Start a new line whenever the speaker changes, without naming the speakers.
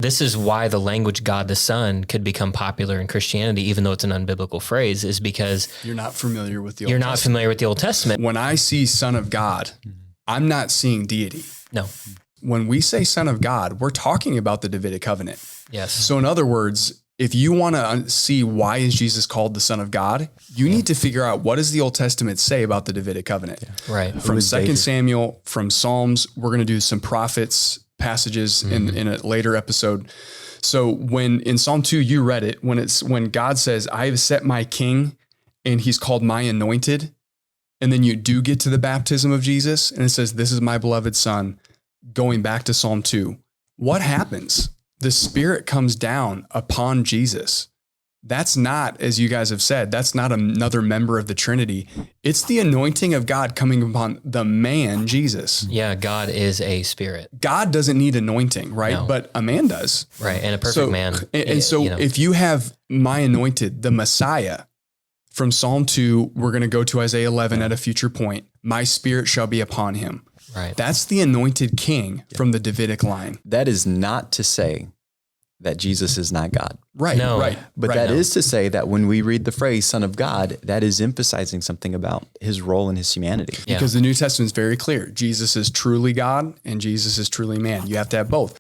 This is why the language God the Son could become popular in Christianity, even though it's an unbiblical phrase, is because
you're not familiar with the
Old Testament.
When I see Son of God, I'm not seeing deity.
No.
When we say Son of God, we're talking about the Davidic covenant.
Yes.
So in other words, if you want to see why is Jesus called the Son of God, you need to figure out what does the Old Testament say about the Davidic covenant.
Yeah. Right.
From 2 Samuel, from Psalms, we're going to do some prophets passages in a later episode. So when in Psalm 2, you read it, when God says, I have set my king and he's called my anointed. And then you do get to the baptism of Jesus and it says, this is my beloved son, going back to Psalm 2. What happens? The Spirit comes down upon Jesus. That's not, as you guys have said, that's not another member of the Trinity. It's the anointing of God coming upon the man, Jesus.
Yeah, God is a spirit.
God doesn't need anointing, right?
No.
But a man does.
Right, and a perfect man.
And so if you have my anointed, the Messiah, from Psalm 2, we're going to go to Isaiah 11 at a future point. My Spirit shall be upon him.
Right.
That's the anointed king from the Davidic line.
That is not to say that Jesus is not God.
Right.
No.
Right.
But that is to say that when we read the phrase Son of God, that is emphasizing something about his role in his humanity.
Because the New Testament is very clear. Jesus is truly God and Jesus is truly man. You have to have both.